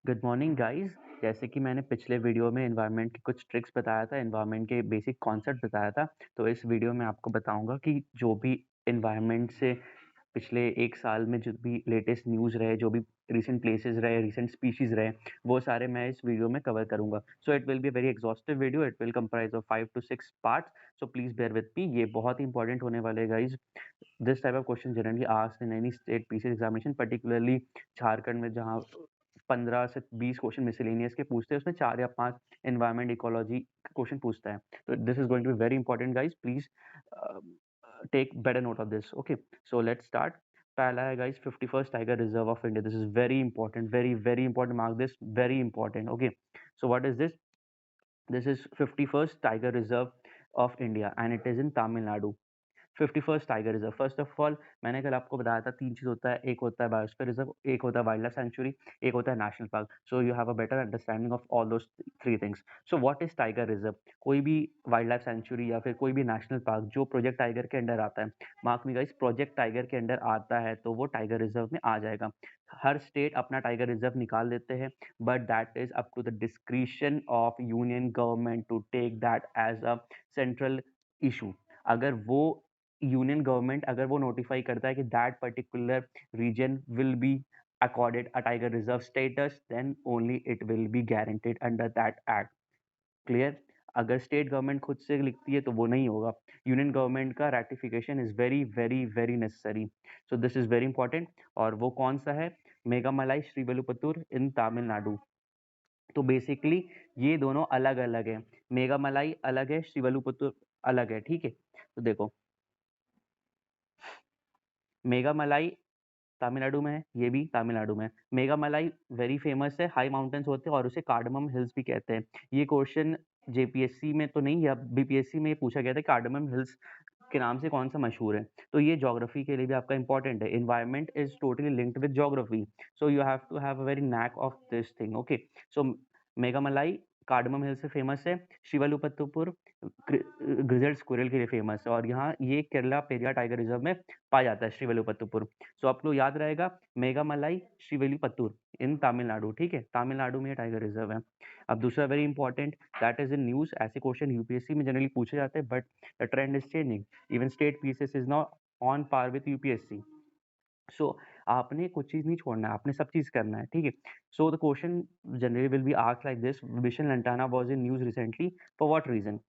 Good morning guys. जैसे कि मैंने पिछले वीडियो में एनवायरनमेंट की कुछ ट्रिक्स बताया था, एनवायरनमेंट के बेसिक कॉन्सेप्ट बताया था। तो इस वीडियो में आपको बताऊंगा कि जो भी एनवायरनमेंट से पिछले 1 साल में जो भी लेटेस्ट न्यूज़ रहे, जो भी रीसेंट प्लेसेस रहे, रीसेंट स्पीशीज़ रहे, वो सारे मैं इस वीडियो में कवर करूँगा। So it will be a very exhaustive video, it will comprise of 5 to 6 parts, so please bear with me. ये बहुत ही इंपॉर्टेंट होने वाले हैं guys. This type of question generally asked in any state PCS examination, particularly Jharkhand में जहाँ 15 से 20 question miscellaneous के पूछते हैं, उसमें 4 या 5 एनवायरनमेंट इकोलॉजी क्वेश्चन पूछता है। तो this is going to be very important guys, please take better note of this. Okay, so let's start. पहला है guys 51st tiger reserve of India. This is very important, very important. Mark this, very important. Okay, so what is this? This is 51st tiger reserve of India and it is in Tamil Nadu. 51st tiger reserve. First of all, मैंने कल आपको बताया था 3 चीज़ होता है, एक होता है बायोस्फीयर रिजर्व, एक होता है वाइल्ड लाइफ सेंचुरी, एक होता है national park. So you have a better understanding of all those 3 things. So what is tiger reserve? कोई भी वाइल्ड लाइफ सेंचुरी या फिर कोई भी नेशनल पार्क जो प्रोजेक्ट टाइगर के अंडर आता है, mark me guys, project tiger के अंडर आता है तो वो टाइगर रिजर्व में आ जाएगा। हर स्टेट अपना टाइगर रिजर्व निकाल देते हैं, but that is up to the discretion of union government to take that as a central issue. अगर वो यूनियन गवर्नमेंट अगर वो नोटिफाई करता है कि that particular region will be accorded a tiger reserve status, then only it will be guaranteed under that act. Clear? अगर state government खुद से लिखती है तो वो नहीं होगा। यूनियन गवर्नमेंट का ratification is very very very necessary. So this is very important. और वो कौन सा है? मेघामलाई श्रीविल्लिपुतूर इन तमिलनाडु। तो बेसिकली ये दोनों अलग अलग है। मेघामलाई अलग है, श्रीविल्लिपुतूर अलग है। ठीक है, तो देखो, मेघामलाई तमिलनाडु में है, ये भी तमिलनाडु में है। मेघामलाई वेरी फेमस है, हाई माउंटेन्स होते हैं और उसे कार्डमम हिल्स भी कहते हैं। ये क्वेश्चन जेपीएससी में तो नहीं, या बीपीएससी में ये पूछा गया था, कार्डमम हिल्स के नाम से कौन सा मशहूर है। तो ये ज्योग्राफी के लिए भी आपका इंपॉर्टेंट है। Environment is totally linked with geography, so you have to have a very knack of this thing. Okay, so Meghamalai cardamom hill से फेमस है। शिवलुपत्तुपुर ग्रिजल स्क्विरल के लिए फेमस है, और यहाँ ये केरला पेरियार टाइगर रिजर्व में पाया जाता है, श्रीविल्लिपुतुपुर। सो आपको याद रहेगा, मेघामलाई श्रीविल्लिपुतूर इन तमिलनाडु। ठीक है, तमिलनाडु में ये टाइगर रिजर्व है। अब दूसरा very important, that is in news. ऐसे क्वेश्चन यूपीएससी में जनरली पूछे जाते हैं, but the trend is changing. Even state PCS is not on par with UPSC. So आपने कुछ चीज नहीं छोड़ना है, आपने सब चीज करना है। ठीक है, so the question generally will be asked like this: mission lantana was in news recently, for what reason?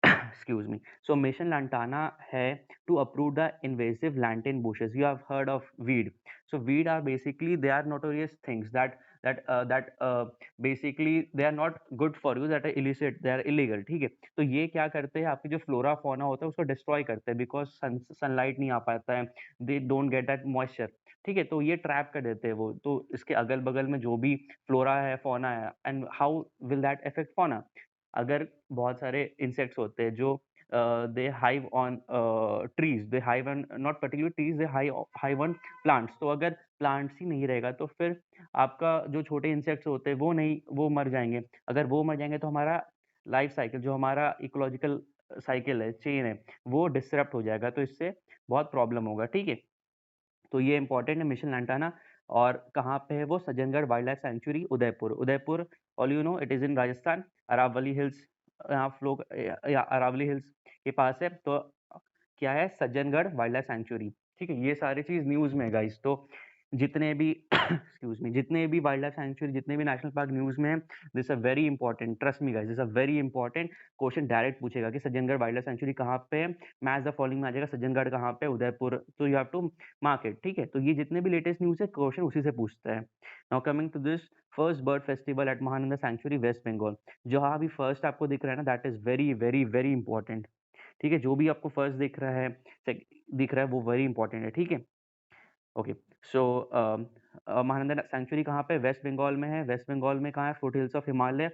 Excuse me. So Mission Lantana hai to uproot the invasive lantern bushes. You have heard of weed. So weed are basically, they are notorious things that basically they are not good for you, that are illicit, they are illegal. ठीक है, तो ये क्या करते हैं, आपकी जो flora fauna होता है उसको डिस्ट्रॉय करते हैं, बिकॉज सनलाइट नहीं आ पाता है, they don't get that moisture. ठीक है, तो ये ट्रैप कर देते हैं वो, तो इसके अगल बगल में जो भी फ्लोरा है, फौना है, and how will that effect fauna? अगर बहुत सारे इंसेक्ट्स होते हैं जो they hive on trees, they hive on not particular trees, they hive on plants. तो अगर प्लांट्स ही नहीं रहेगा तो फिर आपका जो छोटे इंसेक्ट्स होते हैं वो नहीं, वो मर जाएंगे। अगर वो मर जाएंगे तो हमारा लाइफ साइकिल, जो हमारा इकोलॉजिकल साइकिल है, चेन है, वो डिसरप्ट हो जाएगा। तो इससे बहुत प्रॉब्लम होगा। ठीक है, तो ये इंपॉर्टेंट है मिशन लैंटाना। और कहाँ पे है वो? Sajjangarh wild life sanctuary, Udaipur. Udaipur, all you know, it is in Rajasthan, Aravalli hills, यहाँ फ्लो, अरावली हिल्स के पास है। तो क्या है? Sajjangarh wild life sanctuary. ठीक है, ये सारी चीज न्यूज में है गाइस। तो जितने भी एक्सक्यूज मी, जितने भी वाइल्ड लाइफ सेंचुरी, जितने भी नेशनल पार्क न्यूज में है, this a very important, trust me guys, this a very important. Question direct पूछेगा कि सज्जनगढ़ वाइल्ड लाइफ सेंचुरी कहाँ पे है, मैच द फॉलोइंग में आ जाएगा, सज्जनगढ़ कहाँ पे, उदयपुर। तो यू हैव टू मार्केट। ठीक है, तो ये जितने भी लेटेस्ट न्यूज़ है, क्वेश्चन उसी से पूछता है। Now coming to this, first bird festival at Mahananda sanctuary, West Bengal. जहाँ भी फर्स्ट आपको दिख रहा है ना, that is very very very important. ठीक है, जो भी आपको फर्स्ट दिख रहा है, दिख रहा है, वो वेरी इंपॉर्टेंट है। ठीक है, ओके। सो महानंदा सेंचुरी कहाँ पे? वेस्ट बंगाल में है। वेस्ट बंगाल में कहाँ है? Foot hills of Himalaya,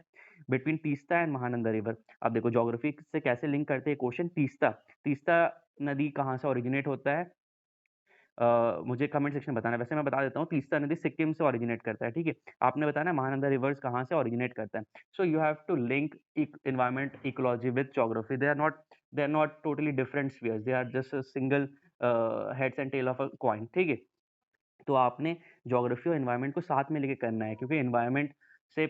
between Teesta and Mahananda river. अब देखो ज्योग्राफी से कैसे लिंक करते हैं क्वेश्चन। तीस्ता, तीस्ता नदी कहाँ से ओरिजिनेट होता है? मुझे कमेंट सेक्शन में बताना। वैसे मैं बता देता हूँ, तीस्ता नदी सिक्किम से ओरिजिनेट करता है। ठीक है, आपने बताना महानंदा रिवर्स कहाँ से ओरिजिनेट करता है। So you have to link environment, ecology with geography. They are not totally different spheres, they are just single heads and tail of a coin. ठीक है, तो आपने ज्योग्राफी और एनवायरनमेंट को साथ में लेके करना है, क्योंकि एनवायरनमेंट से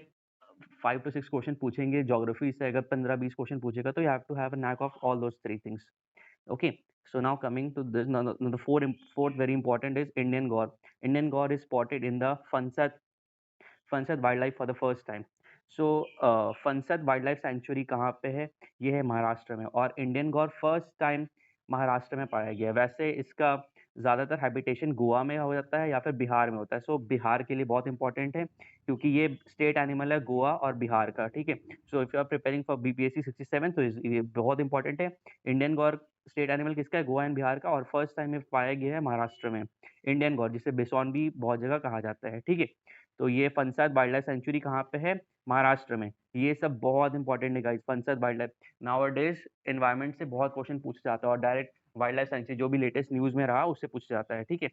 5 टू 6 क्वेश्चन पूछेंगे, ज्योग्राफी से अगर 15-20 क्वेश्चन पूछेगा, तो you have to have a knack of all those 3 things. Okay, so now coming to this, now the fourth very important is Indian gaur. Indian gaur is spotted in the Fansad wildlife for the first time. So Phansad wild life sanctuary कहाँ पे है? ये है महाराष्ट्र में, और Indian gaur first time Maharashtra में पाया गया है। वैसे इसका ज़्यादातर हैबिटेशन गोवा में हो जाता है या फिर बिहार में होता है। सो बिहार के लिए बहुत इंपॉर्टेंट है, क्योंकि ये स्टेट एनिमल है गोवा और बिहार का, ठीक है। So if you are preparing for BPSC 67, तो ये बहुत इंपॉर्टेंट है। इंडियन गौर स्टेट एनिमल किसका है? गोवा एंड बिहार का, और फर्स्ट टाइम में पाया गया है महाराष्ट्र में इंडियन गौर, जिसे बिसौन भी बहुत जगह कहा जाता है, ठीक है। तो ये फंसद वाइल्ड लाइफ सेंचुरी कहाँ पे है? महाराष्ट्र में। ये सब बहुत इंपॉर्टेंट है guys, Phansad wild life. Nowadays environment से बहुत क्वेश्चन पूछा जाता है, और डायरेक्ट वाइल्ड लाइफ सेंचुरी जो भी लेटेस्ट न्यूज़ में रहा उससे पूछा जाता है, ठीक है।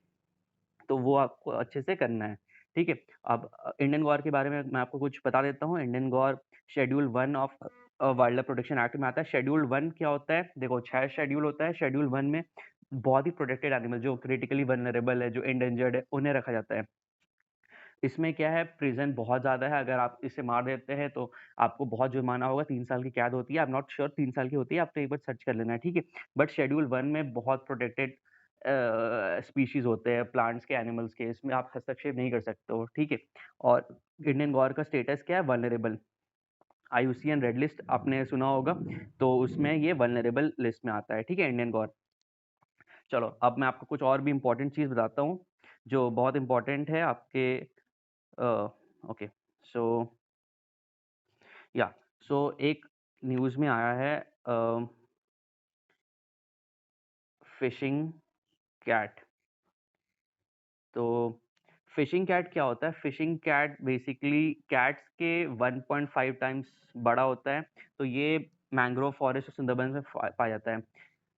तो वो आपको अच्छे से करना है, ठीक है। अब इंडियन गौर के बारे में मैं आपको कुछ बता देता हूँ। Indian Gaur schedule 1 of wild life protection act में आता है। शेड्यूल 1 क्या होता है? देखो 6 शेड्यूल होता है। शेड्यूल 1 में बहुत ही प्रोटेक्टेड एनिमल, जो क्रिटिकली वल्नरेबल है, जो एंडेंजर्ड है, उन्हें रखा जाता है। इसमें क्या है, प्रिज़न बहुत ज़्यादा है, अगर आप इसे मार देते हैं तो आपको बहुत जुर्माना होगा, 3 साल की कैद होती है। आई एम नॉट श्योर 3 साल की होती है, आपको एक बार सर्च कर लेना है, ठीक है। बट शेड्यूल 1 में बहुत प्रोटेक्टेड स्पीशीज़ होते हैं, प्लांट्स के, एनिमल्स के, इसमें आप हस्तक्षेप नहीं कर सकते हो, ठीक है। और इंडियन गौर का स्टेटस क्या है? वल्नरेबल। आईयूसीएन रेड लिस्ट आपने सुना होगा, तो उसमें ये वल्नरेबल लिस्ट में आता है, ठीक है, इंडियन गौर। चलो, अब मैं आपको कुछ और भी इम्पोर्टेंट चीज़ बताता हूँ, जो बहुत इम्पोर्टेंट है आपके ओके, सो या सो एक न्यूज़ में आया है फिशिंग कैट। तो फिशिंग कैट क्या होता है? फिशिंग कैट बेसिकली कैट्स के 1.5 टाइम्स बड़ा होता है। तो ये मैंग्रोव फॉरेस्ट और सुंदरबन में पाया जाता है।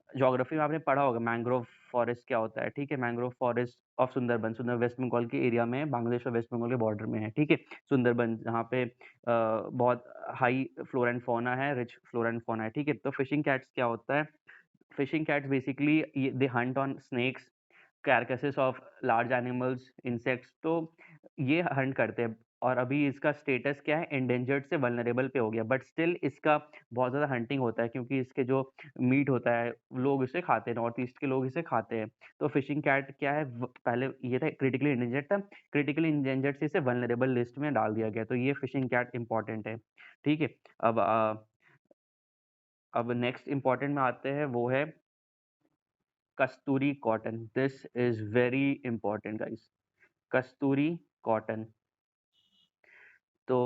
ज्योग्राफी में आपने पढ़ा होगा मैंग्रोव फॉरेस्ट क्या होता है, ठीक है। मैंग्रोव फॉरेस्ट ऑफ सुंदरबन, सुंदर वेस्ट बंगाल के एरिया में है, बांग्लादेश और वेस्ट बंगाल के बॉर्डर में है, ठीक है। सुंदरबन जहाँ पे बहुत हाई फ्लोरा एंड फौना है, रिच फ्लोरा एंड फौना है, ठीक है। तो फिशिंग कैट्स क्या होता है? Fishing cats basically they hunt on snakes, carcasses of large animals, insects, तो ये हंट करते हैं। और अभी इसका स्टेटस क्या है? एंडेंजर्ड से वल्नरेबल पे हो गया, बट स्टिल इसका बहुत ज़्यादा हंटिंग होता है, क्योंकि इसके जो मीट होता है लोग इसे खाते हैं, नॉर्थ ईस्ट के लोग इसे खाते हैं। तो फिशिंग कैट क्या है? पहले ये था क्रिटिकली इंडेंजर्ड था, क्रिटिकली इंडेंजर्ड से इसे वल्नरेबल लिस्ट में डाल दिया गया, तो ये फिशिंग कैट इंपॉर्टेंट है, ठीक है। अब अब नेक्स्ट इंपॉर्टेंट में आते हैं, वो है Kasturi cotton. This is very important guys, Kasturi cotton. तो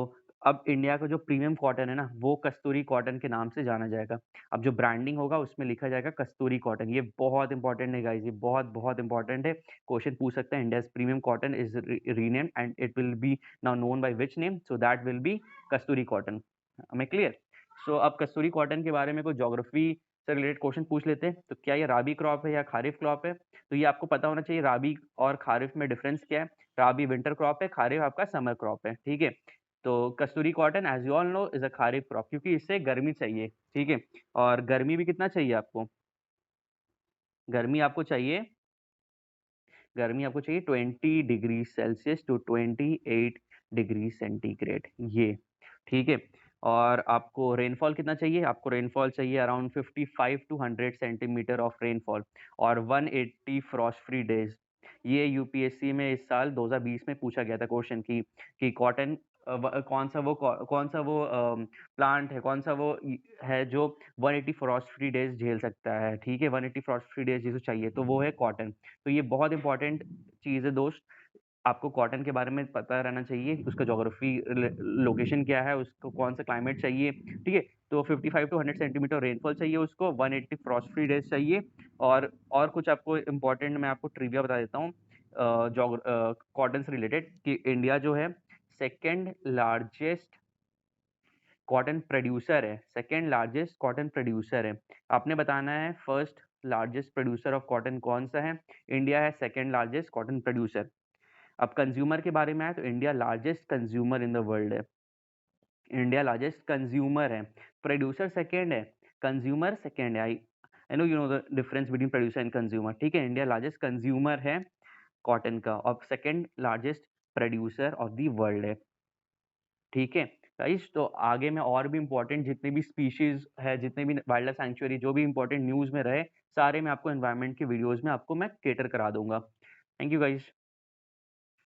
अब इंडिया का जो प्रीमियम कॉटन है ना, वो कस्तूरी कॉटन के नाम से जाना जाएगा। अब जो ब्रांडिंग होगा उसमें लिखा जाएगा कस्तूरी कॉटन। ये बहुत इंपॉर्टेंट है गाइस, ये बहुत बहुत इंपॉर्टेंट है। क्वेश्चन पूछ सकते हैं, India's premium cotton is renamed and it will be now known by which name? So that will be Kasturi cotton. Am I clear? So अब कस्तूरी कॉटन के बारे में कोई ज्योग्राफी से रिलेटेड क्वेश्चन पूछ लेते हैं। तो क्या ये राबी क्रॉप है या खारिफ क्रॉप है? तो ये आपको पता होना चाहिए, राबी और खारिफ में डिफरेंस क्या है। राबी विंटर क्रॉप है, खारिफ आपका समर क्रॉप है, ठीक है। तो Kasturi cotton as you all know is a kharif crop, क्योंकि इससे गर्मी चाहिए, ठीक है। और गर्मी भी कितना चाहिए आपको? गर्मी आपको चाहिए, गर्मी आपको चाहिए 20 degree Celsius to 28 degree centigrade, ये, ठीक है। और आपको रेनफॉल कितना चाहिए? आपको रेनफॉल चाहिए around 55 to 100 centimetre of rainfall, और 180 फ्रॉस्ट फ्री डेज। ये यूपीएससी में इस साल 2020 में पूछा गया था क्वेश्चन कि कॉटन कौन सा वो प्लांट है, कौन सा वो है जो 180 फ्रॉस्ट फ्री डेज झेल सकता है, ठीक है। 180 फ्रॉस्ट फ्री डेज जिसे चाहिए, तो वो है कॉटन। तो ये बहुत इंपॉर्टेंट चीज़ है दोस्त, आपको कॉटन के बारे में पता रहना चाहिए। उसका ज्योग्राफी लोकेशन क्या है, उसको कौन सा क्लाइमेट चाहिए, ठीक है। तो 55 टू 100 सेंटीमीटर रेनफॉल चाहिए उसको, 180 फ्रॉस्ट फ्री डेज चाहिए। और कुछ आपको इम्पोर्टेंट मैं आपको ट्रिविया बता देता हूँ कॉटन से रिलेटेड, कि इंडिया जो है सेकेंड लार्जेस्ट कॉटन प्रोड्यूसर है, सेकेंड लार्जेस्ट कॉटन प्रोड्यूसर है। आपने बताना है first largest producer of cotton कौन सा है? इंडिया है सेकेंड लार्जेस्ट कॉटन प्रोड्यूसर। अब कंज्यूमर के बारे में आए तो India largest consumer in the world है, इंडिया लार्जेस्ट कंज्यूमर है। प्रोड्यूसर सेकेंड है, कंज्यूमर सेकेंड है। I know you know the difference between producer and consumer, ठीक है। इंडिया लार्जेस्ट कंज्यूमर है, कॉटन का और second largest producer of the world है। ठीक है गाइस, तो आगे मैं और भी इंपॉर्टेंट जितने भी स्पीशीज है, जितने भी वाइल्ड लाइफ सैंक्चुअरी जो भी इंपॉर्टेंट न्यूज़ में रहे, सारे मैं आपको एनवायरनमेंट के वीडियोस में आपको मैं कैटर करा दूंगा। Thank you guys.